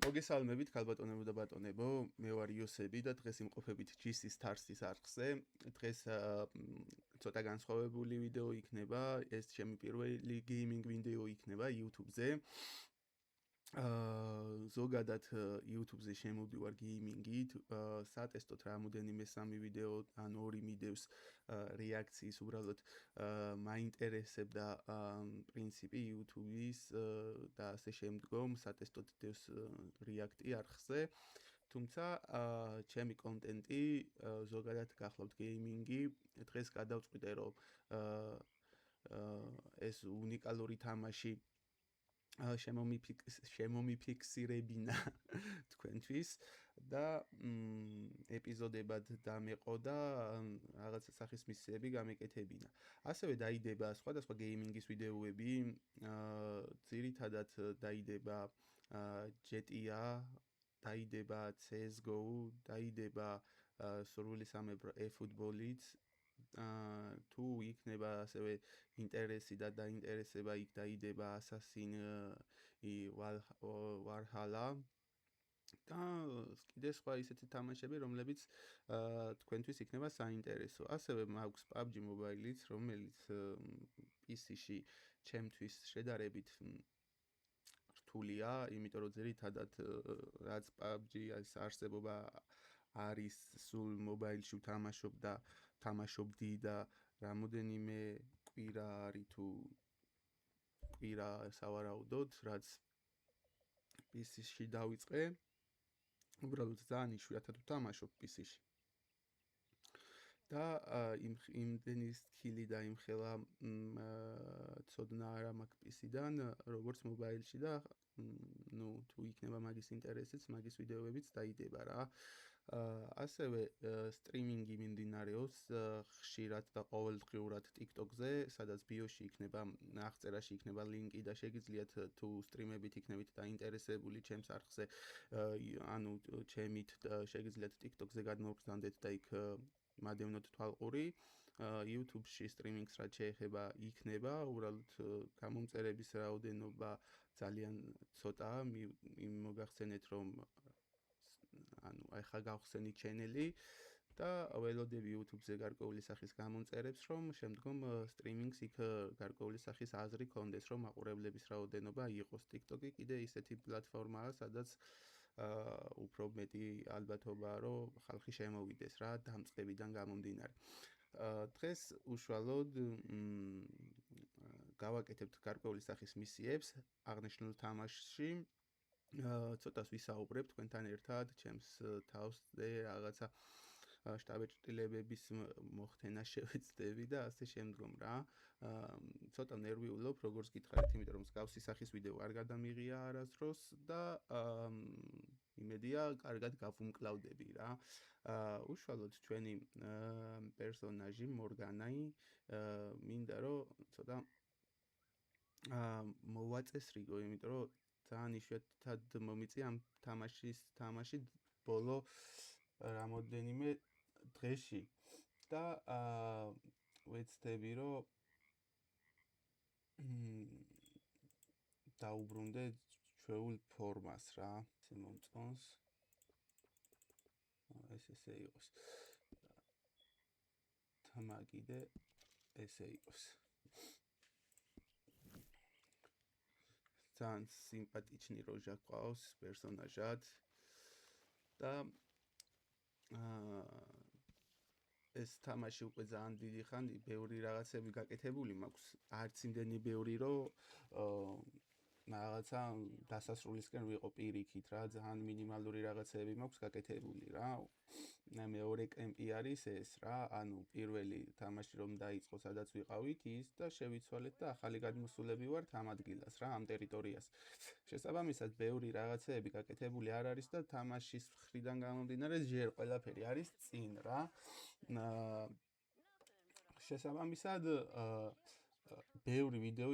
მოგესალმებით ქალბატონებო და ბატონებო, მე ვარ იოსები და დღეს იმყოფებით GC Stars-ის არხზე. დღეს ცოტა განსხვავებული ვიდეო იქნება, ეს ჩემი პირველი გეიმინგ ვიდეო იქნება YouTube-ზე. ზოგადად YouTube-ზე შემოვდივარ გეიმინგით, სატესტოდ რამოდენიმე 3 ვიდეო ან 2 მიდევს რეაქციის, უბრალოდ მაინტერესებდა პრინციპი YouTube-ის და ასე შემდგომ სატესტოდ დევს რეაქტი არხზე. თუმცა ჩემი კონტენტი ზოგადად გახლავთ გეიმინგი. დღეს გადავწყვიტე, რომ ეს უნიკალური თამაში შემომიფიქსირებინა თქვენთვის და ეპიზოდებად დამეყო და რაღაცა სახის მისიები გამეკეთებინა. ასევე დაიდება სხვადასხვა გეიმინგის ვიდეოები, ძირითადად დაიდება GTA, დაიდება CS:GO, დაიდება სურვილი სამებრო eFootball-იც. თუ იქნება ასევე ინტერესი და დაინტერესება, იქ დაიდება Assassin's Valhalla და კიდე სხვა ისეთი თამაშები, რომლებიც თქვენთვის იქნება საინტერესო. ასევე მაქვს PUBG Mobile-იც, რომელიც PC-ში ჩემთვის შედარებით რთულია, იმიტომ რომ ძირითადად რაც PUBG-ის არსებობა არის სულ მობაილში ვთამაშობ და თამაშობდი და რამოდენიმე კვირა არის თუ კვირა სავარაუდოდ, რაც PC-ში დავიწყე. უბრალოდ ძალიან იშვიათად ვთამაშობ PC-ში. და იმდენი სკილი და იმხელა ცოდნა არ მაქვს PC-დან, როგორც მობაილში და თუ იქნება მაგის ინტერესიც, მაგის ვიდეოებიც დაიდება რა. ასევე სტრიმინგი მიმდინარეობს ხშირად და ყოველდღიურად TikTok-ზე, სადაც ბიოში იქნება აღწერაში იქნება ლინკი და შეგიძლიათ თუ სტრიმებით იქნებით დაინტერესებული ჩემს არხზე, ანუ ჩემით შეგიძლიათ TikTok-ზე გადმოვგზავნდეთ და იქ მადევნოთ თვალყური. YouTube-ში სტრიმინგს რაც შეეხება იქნება, უბრალოდ გამომწერების რაოდენობა ძალიან ცოტაა, მოგახსენეთ რომ ახლა გავხსენით ჩენელი და ველოდები YouTube-ზე გარკვეული სახის გამომწერებს, რომ შემდგომ სტრიმინგს იქ გარკვეული სახის აზრი ქონდეს, რომ მაყურებლების რაოდენობა იყოს. TikTok-ი კიდე ისეთი პლატფორმაა, სადაც უფრო მეტი ალბათობაა, რომ ხალხი შემოვიდეს რა, დამწყებიდან გამომდინარე. დღეს უშუალოდ გავაკეთებთ გარკვეული სახის მისიებს აღნიშნულ თამაშში. ცოტას ვისაუბრებ თქვენთან ერთად, ჩემს თავზე რაღაცა შტაბეჭდილებების მოხდენა შევეცდები და ასე შემდგომ რა. ცოტა ნერვიულობ, როგორც გითხარით, იმიტომ რომ მსგავსი სახის ვიდეო არ გადამიღია არასდროს და იმედია კარგად გავუმკლავდები რა. უშუალოდ ჩვენი პერსონაჟი მორგანაი მინდა რომ ცოტა მოვაწესრიგო, იმიტომ რომ ძალიან იშვიათად მომიწია ამ თამაში ბოლო რამოდენიმე დღეში და ვეცდები რომ დაუბრუნდე ჩვეულ ფორმას რა, ესე მომწონს. ესე იყოს. თამა კიდე ესე იყოს. ძალიან სიმპათიჩნი როჟა ყავს პერსონაჟად და ეს თამაში უკვე ძალიან დიდი ხანი ბევრი რაღაცები გაკეთებული მაქვს, არც იმდენი ბევრი რომ რაღაცა დასასრულისკენ ვიყო პირიქით რა, ძალიან მინიმალური რაღაცები მაქვს გაკეთებული რა. მეორე კემპი არის ეს რა, ანუ პირველი თამაში რომ დაიწყო, სადაც ვიყავით ის და შევიცვალეთ და ახალი გადმოსულები ვართ ამ ადგილას რა, ამ ტერიტორიას. შესაბამისად, ბევრი რაღაცეები გაკეთებული არ არის და თამაშის მხრიდან გამომდინარე ჯერ ყველაფერი არის წინ რა. შესაბამისად, ბევრი ვიდეო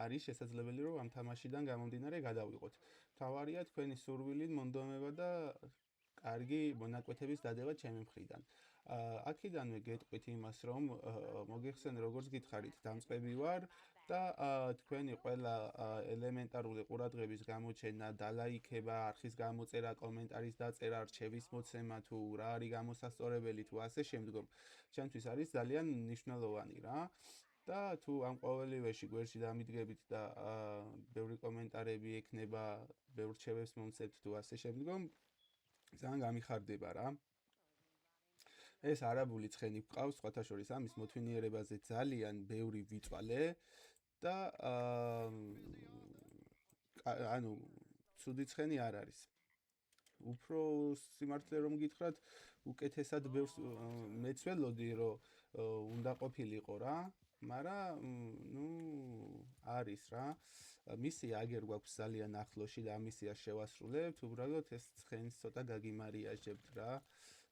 არის შესაძლებელი რომ ამ თამაშიდან გამომდინარე გადავიღოთ. თავარია თქვენი სურვილი, მონდომება და კარგი მონაკვეთების დადება ჩემი მხრიდან. აქედანვე გეტყვით იმას, რომ მოგეხსენე როგორც გითხარით, დამწყები ვარ და თქვენი ყველა ელემენტარული ყურადღების გამოჩენა, დალაიქება, არხის გამოწერა, კომენტარის დაწერა, რჩევის მოცემა თუ რა არის გამოსასწორებელი თუ ასე შემდგომ, ჩემთვის არის ძალიან მნიშვნელოვანი რა. და თუ ამ ყოველივეში გვერდში დამიდგებით და ბევრი კომენტარები ექნება, ბევრ რჩევებს მომცემთ თუ ასე შემდგომ, ძალიან გამიხარდება რა. ეს არაბული ცხენი გვყავს, სხვათა შორის ამის მოთვინიერებაზე ძალიან ბევრი ვიწვალე და ანუ ცუდი ცხენი არ არის. უფრო სიმართლე რომ გითხრათ, უკეთესად ბევრს მეც ველოდი, რომ უნდა ყოფილიყო რა, მაგრამ არის რა. მისია აგერ გვაქვს ძალიან ახლოში და მისიას შევასრულებთ, უბრალოდ ეს ცხენს ცოტა გაგიმარიაჟებთ რა.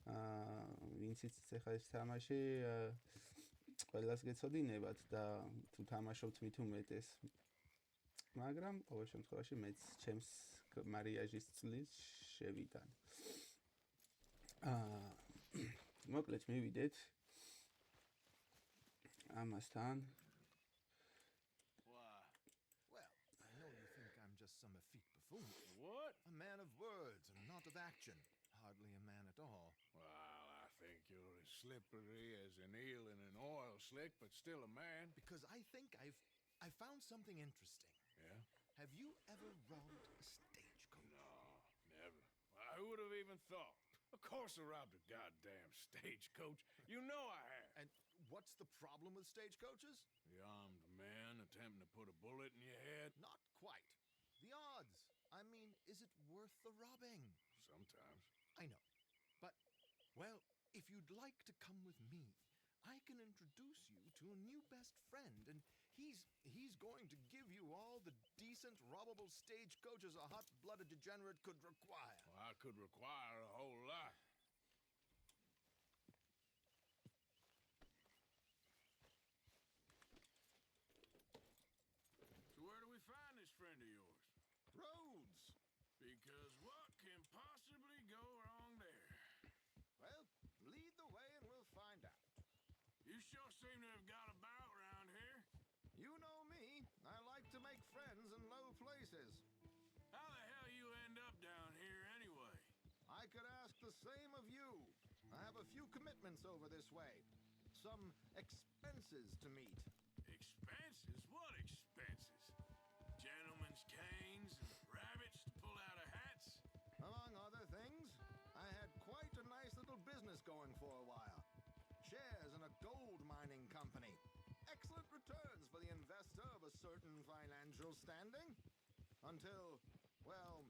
ვინც იცის ახლა ეს თამაში ყველას გეცოდინებათ და თუ თამაშობთ მით უმეტეს. მაგრამ ყოველ შემთხვევაში მეც ჩემს მარიაჟის წლის შევიდან. მოკლედ მივიდეთ ამასთან. Well, I know you think I'm just some effete buffoon. What? A man of words and not of action. Hardly a man at all. Well, I think you're as slippery as an eel in an oil slick, but still a man. Because I think I found something interesting. Yeah? Have you ever robbed a stagecoach? No, never. I would have even thought. Of course I robbed a goddamn stagecoach. You know I have. And what's the problem with stagecoaches? The armed man attempting to put a bullet in your head. Not quite. The odds. I mean, is it worth the robbing? Sometimes. I know. But, well, if you'd like to come with me, I can introduce you to a new best friend, and he's going to give you all the decent, robbable stagecoaches a hot-blooded degenerate could require. Well, I could require a whole lot. So where do we find this friend of yours? Roads! Because what can possibly go wrong there? Well, lead the way and we'll find out. You sure seem to have got about around here. You know me. I like to make friends in low places. How the hell you end up down here anyway? I could ask the same of you. I have a few commitments over this way. Some expenses to meet. Expenses? What expenses? Gentlemen's canes and rabbits to pull out of hats? Among other things, I had quite a nice little business going for a while. Shares in a gold mining company. Excellent returns for the investor of a certain financial standing. Until, well,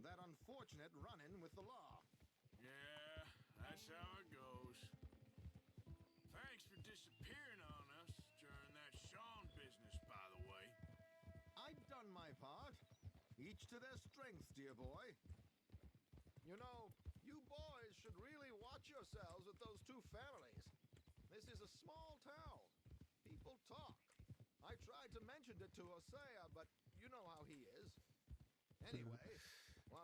that unfortunate run-in with the law. Yeah, that's how it goes. Thanks for disappearing on us during that Sean business, by the way. I'd done my part. Each to their strengths, dear boy. You know, you boys should really watch yourselves with those two families. This is a small town. People talk. I tried to mention it to Hosea, but you know how he is. Anyway,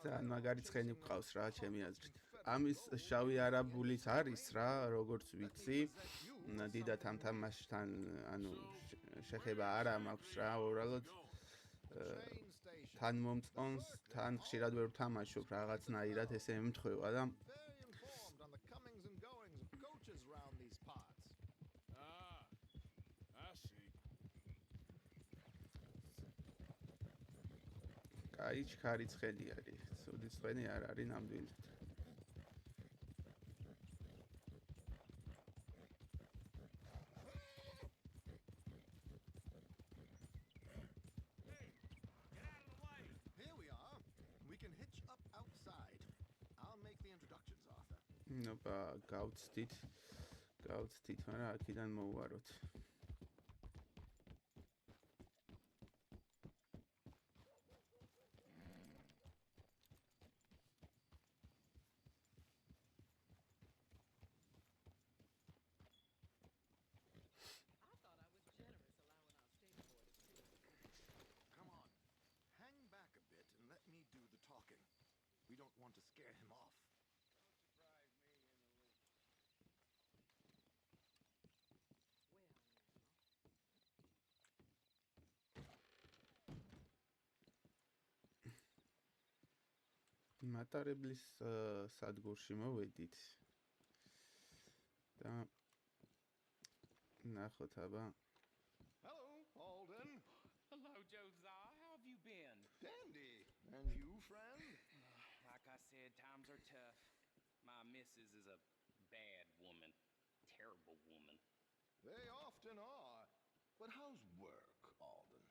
ძალიან მაგარი ცხენი გვყავს რა, ჩემი აზრით. ამის შავი არაბულიც არის რა, როგორც ვიცი. დიდათ ამ თამაშთან, ანუ შეხება არა მაქვს რა, უბრალოდ თან მომწონს, თან ხშირად ვერ ვთამაშობ რაღაცნაირად ესე ემთხვევა და I see. კაი ჩქარი ცხენი არის, ცუდი ცხენი არ არის ნამდვილად. Here we are. We can hitch up outside. I'll make the introductions, Arthur. ნობა, გავცდით, მაგრამ აქედან მოვაროთ. We don't want to scare him off. მატარებლის სადგურში მოვედით და ნახოთ აბა. Hello, Alden. Hello, Josiah. How have you been? Dandy. And you, friend? Like I said, times are tough. My missus is a bad woman. Terrible woman. They often are. But how's work, Alden?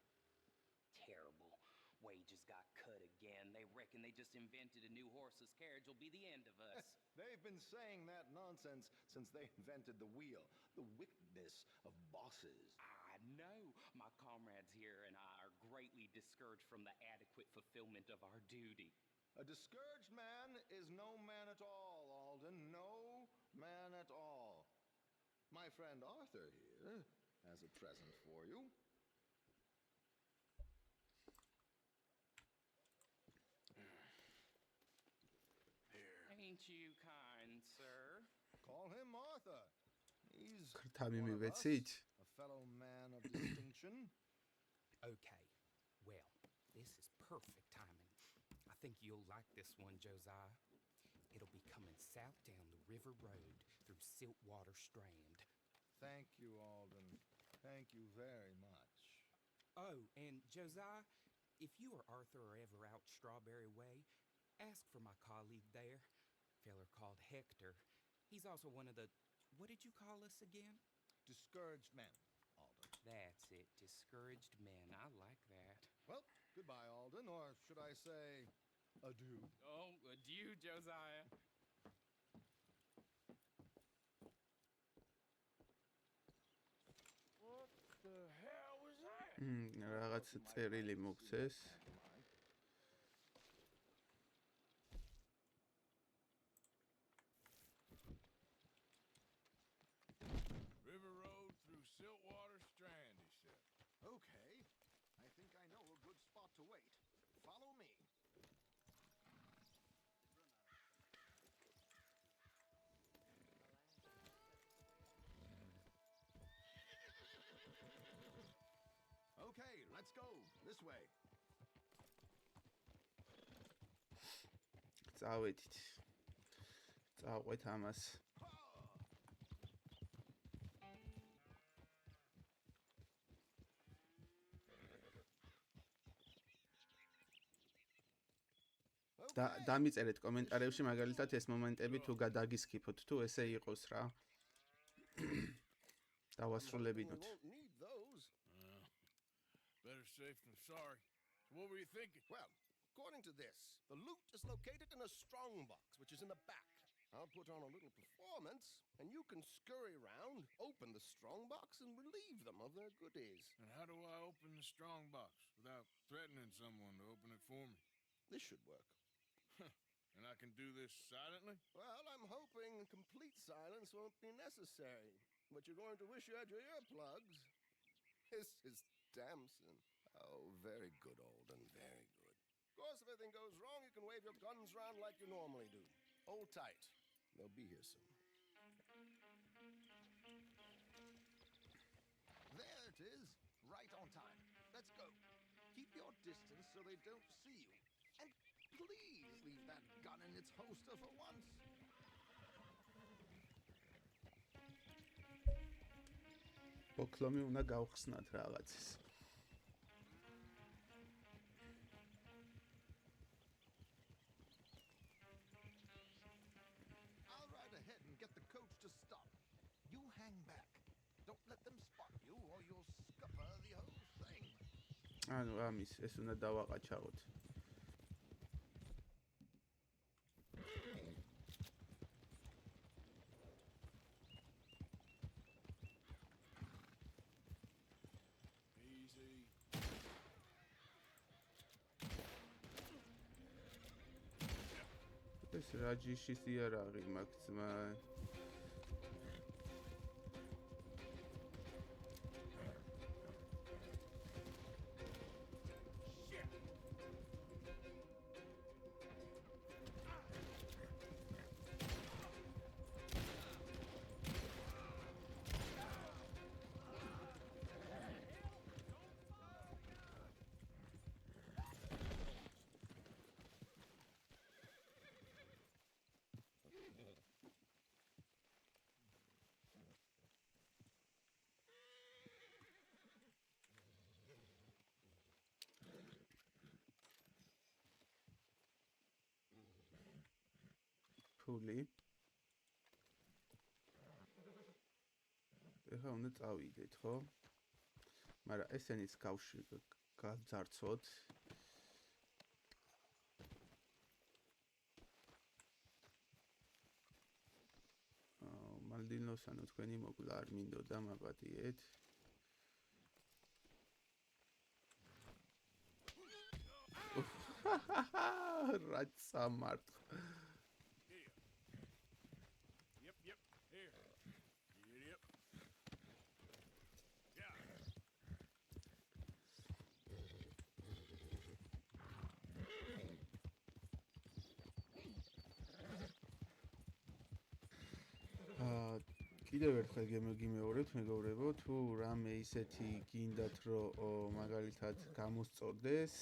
Terrible. Wages got cut again. They reckon they just invented a new horseless carriage will be the end of us. They've been saying that nonsense since they invented the wheel. The wickedness of bosses. I know. My comrades here and I are greatly discouraged from the adequate fulfillment of our duty. A discouraged man is no man at all, Alden. No man at all. My friend Arthur here has a present for you. Ain't you kind, sir? Call him Arthur. He's ქრთამი one of us, მივეცით? a fellow man of distinction. Okay. Well, this is perfect timing. I think you'll like this one, Josiah. It'll be coming south down the river road through Siltwater Strand. Thank you, Alden. Thank you very much. Oh, and Josiah, if you or Arthur are ever out Strawberry Way, ask for my colleague there, feller called Hector. He's also one of the, what did you call us again? Discouraged men, Alden. That's it, discouraged men. I like that. Well, goodbye, Alden, or should I say adieu? Oh, adieu, Josiah. What the hell was that? რაღაც წერილი მოგცეს. River Road through Siltwater Strand, he said. Okay. I think I know a good spot to wait. Follow me. Okay, let's go. This way. წავედით. წავყვეთ ამას. დამიწერეთ კომენტარებში მაგალითად ეს მომენტები თუ გადაგისკიფოთ თუ ესე იყოს რა. დავასრულებინოთ. We won't need those. Better safe than sorry. So what were you thinking? Well, according to this, the loot is located in a strongbox, which is in the back. I'll put on a little performance, and you can scurry around, open the strongbox, and relieve them of their goodies. And how do I open the strong box without threatening someone to open it for me? This should work. And I can do this silently? Well, I'm hoping complete silence won't be necessary, but you're going to wish you had your earplugs. This is Damson. Oh, very good, Alden, very good. Of course, if anything goes wrong, you can wave your guns around like you normally do. Hold tight. They'll be here soon. There it is, right on time. Let's go. Keep your distance so they don't see you. And please leave that gun in its holster for once. ოქლომი უნდა გავხსნათ რაღაცის. I'll ride ahead and get the coach to stop. You hang back. Don't let them spot you or you'll scupper the whole thing. ანუ ამის ეს უნდა დავაყაჩაღოთ. Easy. ეს რა ჯიშის იარაღი მაქვს ძმა. ფული. ეხლა უნდა წავიდეთ, ხო? მაგრამ ესენიც გავძარცვოთ. მალდინოსანო თქვენი მოკლა არ მინდოდა, მაპატიეთ. რაც სამარტყ. Yep. Here. Yep. Yeah. კიდევ ერთხელ გიმეორებთ, მეგობრებო, თუ რამე ისეთი გინდათ, რომ მაგალითად გამოსწორდეს,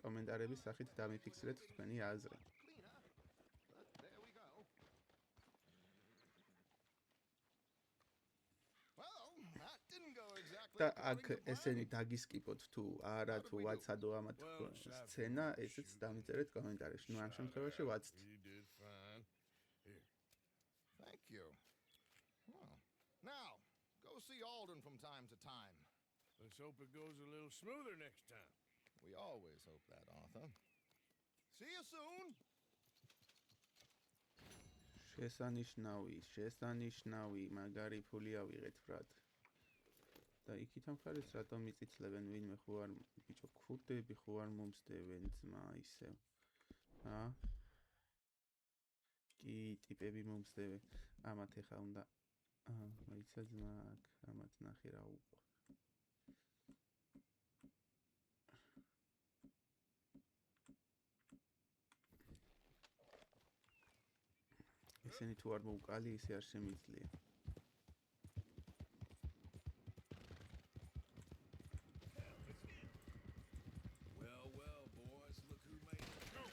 კომენტარების სახით დამიფიქსირეთ თქვენი აზრი. და აქ ესენი დაგისკიპოთ თუ არა, თუ ვაცადო ამათ სცენა, ესეც დამიწერეთ კომენტარებში. ნუ ამ შემთხვევაში ვაცდ. You did fine. Here. Thank you. Well, now, go see Alden from time to time. Let's hope it goes a little smoother next time. We always hope that, Arthur. See you soon. შესანიშნავი, მაგარი ფული ავიღეთ, ბრატ. და იქით ამ ხარეს რატომ მიწიწლებენ ვინმე ხო არ ბიჭო ქურდები ხო არ მომსდევენ ძმა ისევ. კი ტიპები მომსდევენ. ამათ ეხა უნდა მაიცა ძმა აქ ამათ ნახე რა უყვა. ესენი თუ არ მოუკალი ისე არ შემიძლია. Well, boys, look who made it. Go!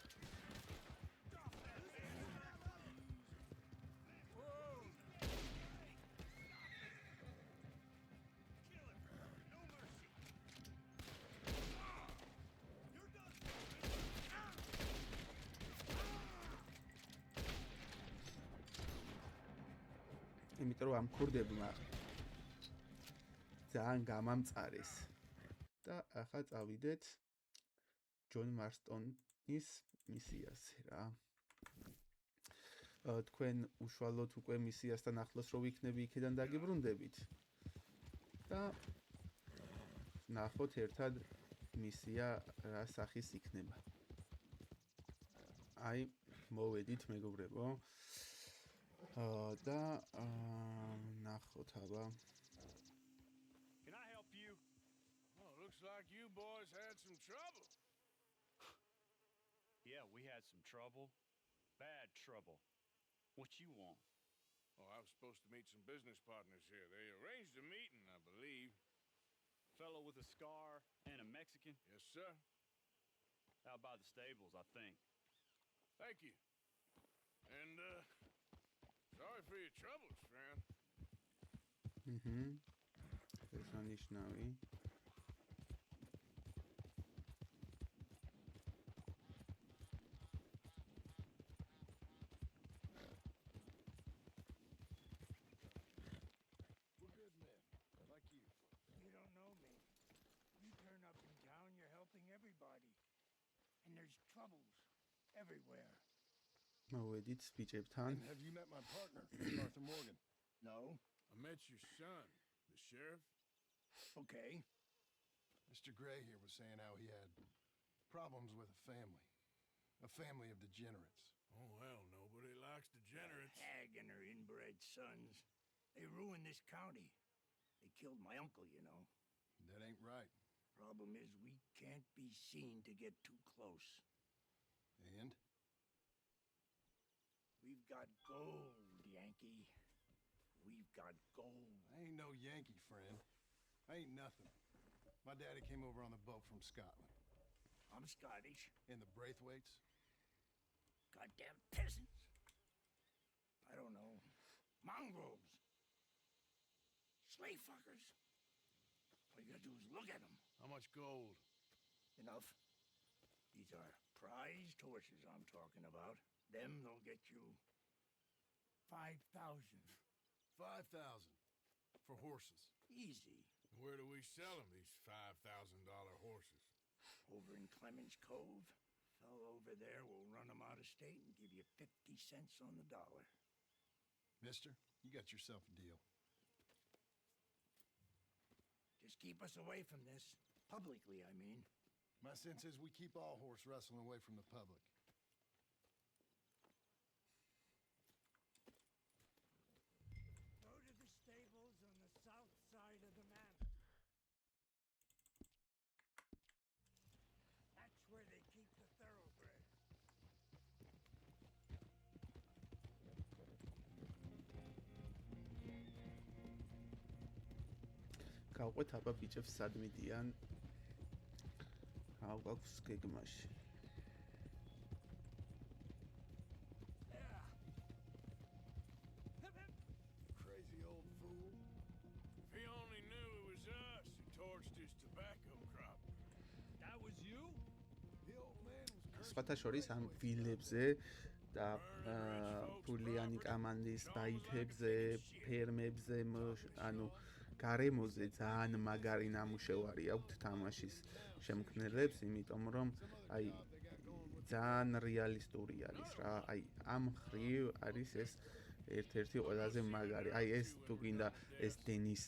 იმიტომ რომ ამ ქურდებმა ძალიან გამამწარეს. და ახლა წავიდეთ ჯონ მარსტონის მისიაზე რა. თქვენ უშუალოდ უკვე მისიასთან ახლოს რო ვიქნები იქიდან დაგიბრუნდებით. და ნახოთ ერთად მისია რა სახის იქნება. აი მოვედით მეგობრებო. და ნახოთ აბა. Can I help you? Well, looks like you boys had some trouble. Yeah, we had some trouble. Bad trouble. What you want? Oh, I was supposed to meet some business partners here. They arranged a meeting, I believe. Fellow with a scar and a Mexican? Yes, sir. Out by the stables, I think. Thank you. And, sorry for your troubles, friend. შესანიშნავი. We're good men, like you. You don't know me. You turn up in town, you're helping everybody. And there's troubles everywhere. მოვედით სპიჭებთან. Have you met my partner, Arthur Morgan? No? I met your son, the sheriff. Okay. Mr. Gray here was saying how he had problems with a family of degenerates. Oh, well, nobody likes degenerates. Hag and her inbred sons. They ruined this county. They killed my uncle, you know. That ain't right. Problem is, we can't be seen to get too close. And? We've got gold, Yankee. We've got gold. I ain't no Yankee, friend. I ain't nothing. My daddy came over on the boat from Scotland. I'm Scottish. And the Braithwaites? Goddamn peasants. I don't know. Mongrels. Slave fuckers. All you gotta do is look at them. How much gold? Enough. These are prized horses I'm talking about. Them they'll get you 5,000. 5,000 for horses. Easy. Where do we sell them, these $5,000 horses? Over in Clemens Cove, fellow over there will run them out of state and give you 50 cents on the dollar. Mister, you got yourself a deal. Just keep us away from this. Publicly, I mean. My sense is we keep all horse wrestling away from the public. Go to the stables on the south side of the manor. That's where they keep the thoroughbreds. გავყვეთ აბა ბიჭებს სად მიდიან აგვაქვს გეგმაში Crazy old fool. If he only knew it was us who torched his tobacco crop. That was you? The old man was cursing. სხვათა შორის ამ ვილებზე და ფულიანი კამანდის დაითებზე, ფერმებზე, ანუ გარემოზე ძალიან მაგარი ნამუშევარი აქვთ თამაშის შემქმნელებს, იმიტომ რომ აი ძალიან რეალისტური არის რა. აი ამ ხრივ არის ეს ერთ-ერთი ყველაზე მაგარი. აი ეს თუ გინდა ეს დენის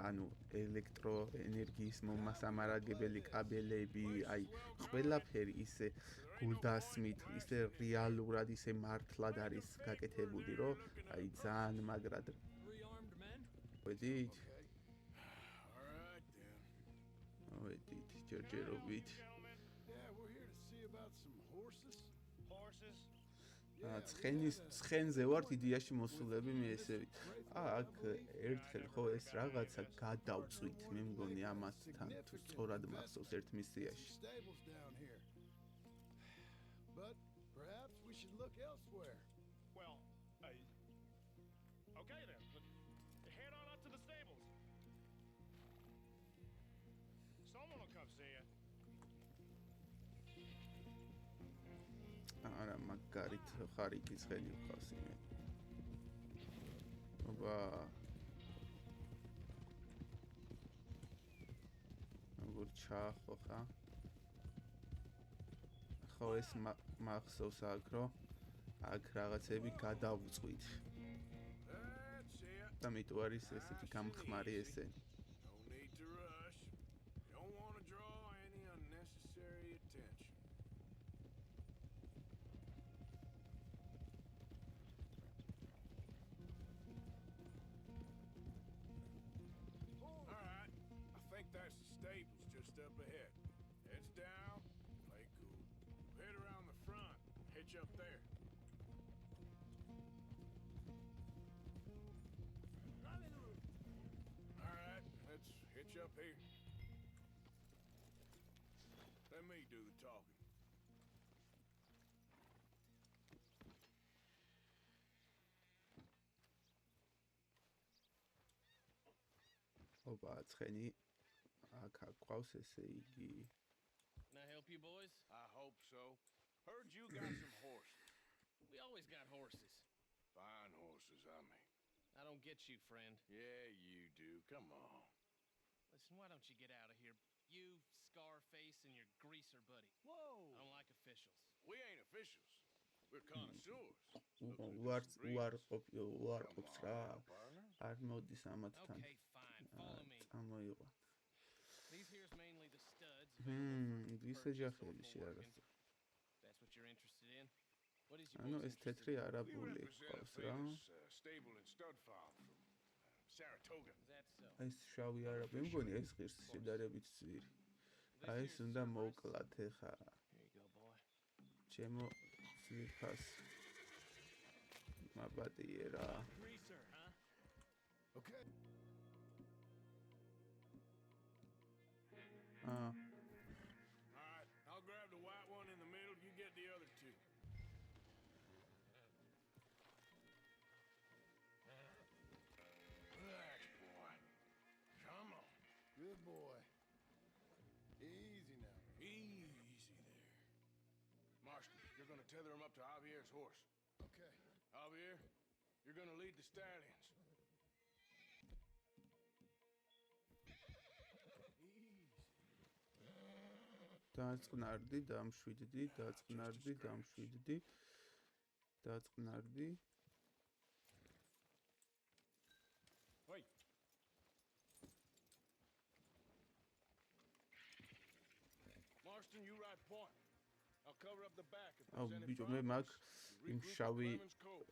ანუ ელექტროენერგიის მომასამარაგებელი კაბელები, აი ყველაფერი ისე გულდასმით, ისე რეალურად, ისე მართლად არის გაკეთებული, რომ აი ძალიან მაგრად Three-armed men? ვედით, All right, then. ვედით, ჯერჯერობით. Yeah, we're here to see about some horses. Horses? ცხენზე ვართ იდეაში მოსულები მე ესევით. აქ ერთხელ ხო ეს რაღაცა გადავწვით, მე მგონი ამასთან თუ სწორად მახსოვს ერთ მისიაში. Stables down here. But perhaps we should look elsewhere. Well, okay then, but head on up to the stables. Someone will come see you. არა, მაგარით ხარიკი ცხენი ვყავს იმე. აბა. როგორ ჩაახო ხა? ხო ეს მახსოვს აქ რომ აქ რაღაცები გადავწვით. That's it. და მით არის ესეთი გამხმარი ესენი. No need to rush. Don't want to draw any unnecessary attention. All right. I think that's the stables just up ahead. Heads down, play cool. Head around the front, hitch up there. All right, let's hitch up here. Let me do the talking. ოპა, ცხენი აქ აკვავს ესე იგი. Can I help you boys? I hope so. Heard you got some horses. We always got horses. Fine horses, I mean. I don't get you, friend. Yeah, you do. Come on. Listen, why don't you get out of here? You, Scarface, and your greaser buddy. Whoa! I don't like officials. We ain't officials. We're connoisseurs. უარყოფს რა. partner. არ მოდის ამათთან. Okay, fine. Follow me. წამოიღო. These here's mainly the studs. ისე ჯახელი შეარასწორ. That's what you're interested in. What is your ანუ most ეს თეთრი We არაბული represent a ყავს რა. famous stable and stud farm from Saratoga. Is that so? აი ეს შავი არაბი მგონი ეს ღირს შედარებით ძვირი. აი ეს უნდა მოვკლათ ეხა Here you go, boy. ჩემო ძვირფას. მაპატიე რა. Greaser, huh? Okay. აა All right, I'll grab the white one in the middle. You get the other two. Relax, boy. Come on. Good boy. Easy now. Easy there. Marston, you're gonna tether him up to Javier's horse. Okay. Javier, you're gonna lead the stallions. დაწყნარდი, დამშვიდდი, დაწყნარდი, დამშვიდდი, დაწყნარდი. Wait. Marston, you ride point. I'll cover up the back if აუ there's any ბიჭო, მე მაგ problems. იმ Regroup at შავი Clemens Cove.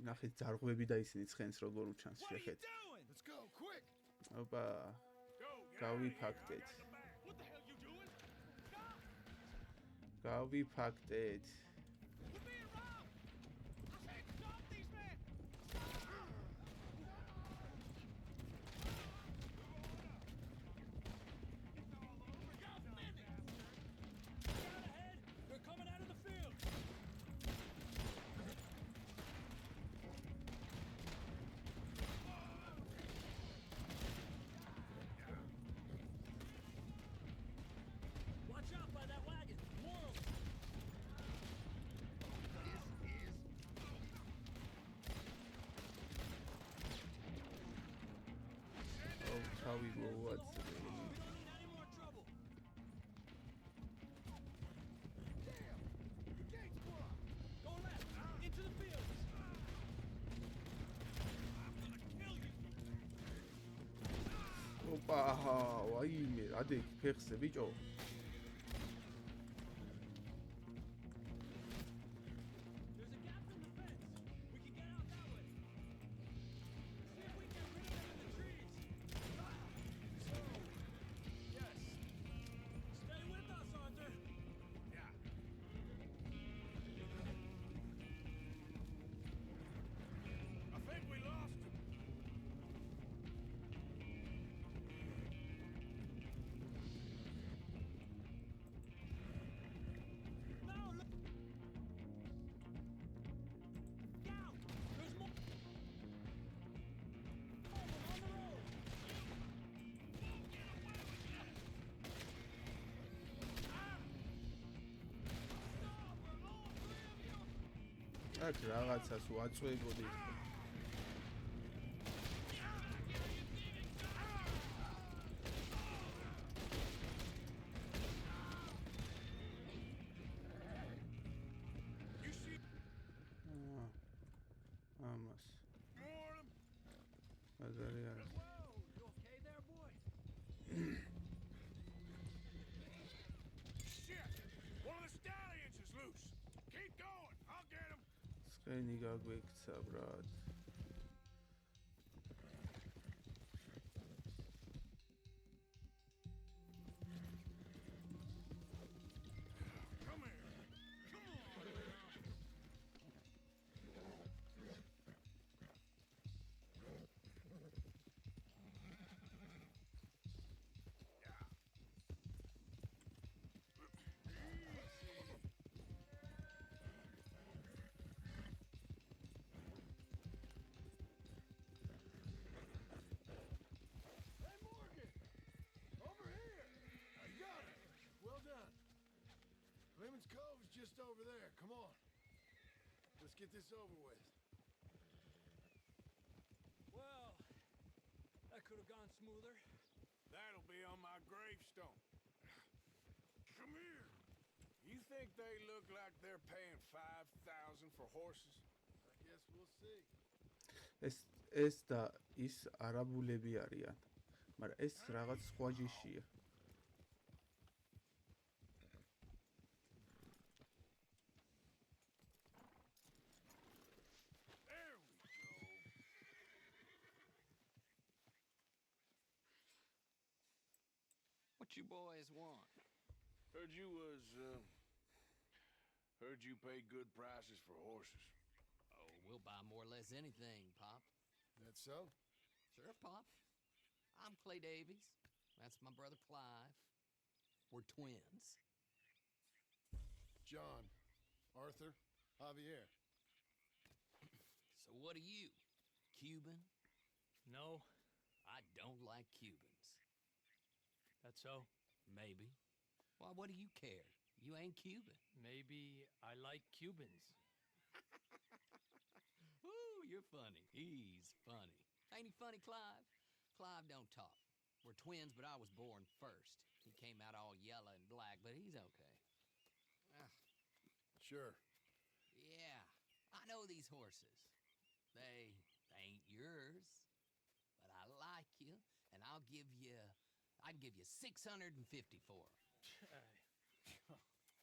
ნახეთ ძარღვები და ისინი ცხენს როგორ უჩანს შეხეთ. Let's go, quick! Go, ოპა, get out of here. I გავიფაქტეთ. got the back. What the hell you doing? Stop! გავიფაქტეთ. We're being robbed! I said stop these men! They're coming out of the field. Watch out by that wagon. Morals. აუ თავი მოვაწრე. We don't need any more trouble. Go left, into the fields. I'm gonna kill you. ოპა, ვაიმე, რადე ფეხზე ბიჭო. There's a gap in the fence. We can get out that way. See if we can get rid of them in the trees. Yes. Stay with us, Arthur. Yeah. I think we lost him. No, look out. There's more. On the road. აქ რაღაცას ვაწვევოდი. You see ამას. more of them? მაგარი არის. Whoa, you okay there, boy? Shit! One of the stallions is loose. Keep going. I'll get him. ცხენი გაგვექცა, ბრატ. Come here. Come on. Hey, Morgan! Over here! I got it! Well done. Clemens Cove's just over there. Come on. Let's get this over with. Well, that could have gone smoother. That'll be on my gravestone. Come here. You think they look like they're paying 5,000 for horses? I guess we'll see. ეს და ის არაბულები არიან. მაგრამ ეს რაღაც სხვა ჯიშია. There we go. What you boys want? Heard you pay good prices for horses. Oh, we'll buy more or less anything, Pop. That so? Sure, Pop. I'm Clay Davies. That's my brother Clive. We're twins. John, Arthur, Javier. So what are you? Cuban? No, I don't like Cubans. that's so. Maybe. Why, what do you care? You ain't Cuban. Maybe I like Cubans. Ooh, you're funny. He's funny. Ain't he funny, Clive? Clive don't talk. We're twins, but I was born first. He came out all yellow and black, but he's okay. Sure. Yeah, I know these horses. They ain't yours, but I like you, and I can give you 650 for 'em.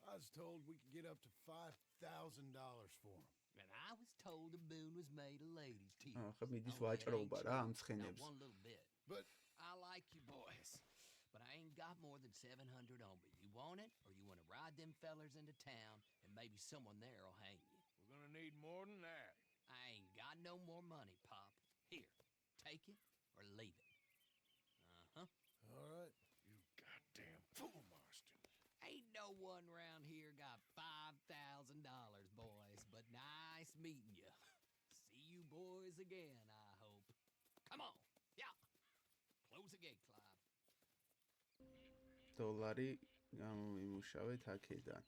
I was told we could get up to $5,000 for him. And I was told the moon was made of ladies' teeth. ახლა მიდის Only it ain't ვაჭრობა რა ამ true, ცხენებს. not one little bit. But I like you boys, but I ain't got more than 700 on me. You want it, or you want to ride them fellers into town, and maybe someone there'll hang you. We're gonna need more than that. I ain't got no more money, Pop. Here, take it or leave it. Uh-huh. all right. You goddamn fool, Marston. Ain't no one round here got $5,000, boys, but nice meeting you. See you boys again, I hope. Come on, yeah. Close the gate, Clive. $1 გამომიმუშავეთ აქედან.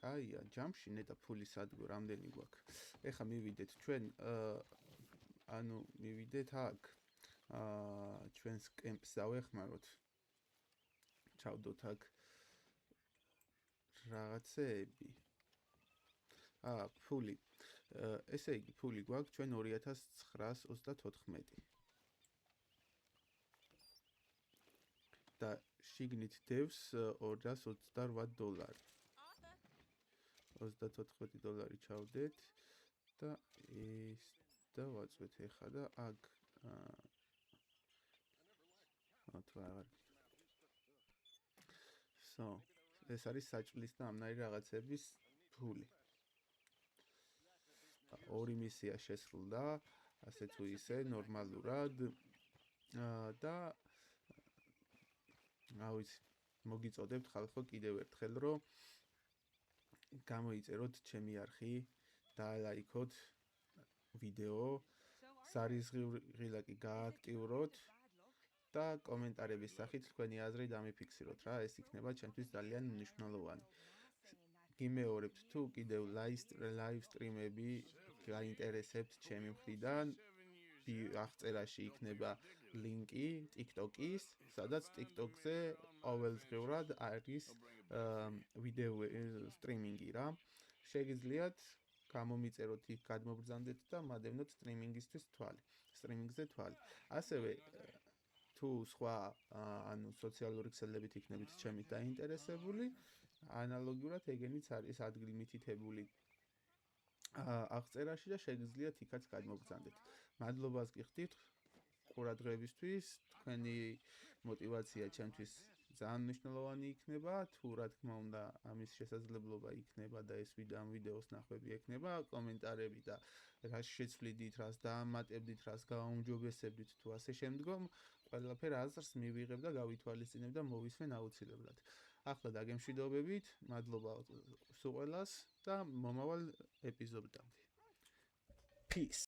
კაია, ჯამში ნეტა ფული სადგო რამდენი გვაქვს. ეხლა მივიდეთ ჩვენ ანუ მივიდეთ აქ ჩვენს კემპს დავეხმაროთ. ჩავდოთ აქ რაღაცეები. ფული. ესე იგი, ფული გვაქვს ჩვენ 2934. და შიგნით დევს $228. $34 ჩავდეთ და ეს დავაწვეთ ეხლა და აქ თუ აღარ ეს არის საჭმლის და ამნაირი რაღაცების ფული. ორი მისია შესრულდა, ასე თუ ისე ნორმალურად და ავიცი, მოგიწოდებთ ხალხო კიდევ ერთხელ, რომ გამოიწეროთ ჩემი არხი, დაალაიქოთ ვიდეო, სარიზღილაკი გააქტიუროთ და კომენტარების სახით თქვენი აზრი დამიფიქსიროთ რა, ეს იქნება ჩემთვის ძალიან მნიშვნელოვანი. გიმეორებთ თუ კიდევ live stream-ები გაინტერესებთ ჩემი მხრიდან, აღწერაში იქნება ლინკი TikTok-ის, სადაც TikTok-ზე ყოველდღიურად არის ვიდეო სტრიმინგი რა. შეგიძლიათ გამომიწეროთ იქ, გადმობრძანდეთ და მადევნოთ სტრიმინგისთვის თვალი. სტრიმინგზე თვალი. ასევე თუ სხვა ანუ სოციალური ქსელებით იქნებით ჩემით დაინტერესებული, ანალოგიურად ეგენიც არის ადგილი მითითებული აღწერაში და შეგიძლიათ იქაც გადმობრძანდეთ. მადლობას გიხდით ყურადღებისთვის, თქვენი мотиваცია ჩემთვის ძალიან მნიშვნელოვანი იქნება, თუ რა თქმა უნდა ამის შესაძლებლობა იქნება და ეს ვიდეოს ნახვები ექნება, კომენტარები და რას შეცვლიდით, რას დაამატებდით, რას გააუმჯობესებდით თუ ასე შემდგომ, ყველაფერ აზრს მივიღებ და გავითვალისწინებ და მოვისმენ აუცილებლად. ახლა დაგემშვიდობებით, მადლობა სულ ყველას და მომავალ ეპიზოდამდე. Peace.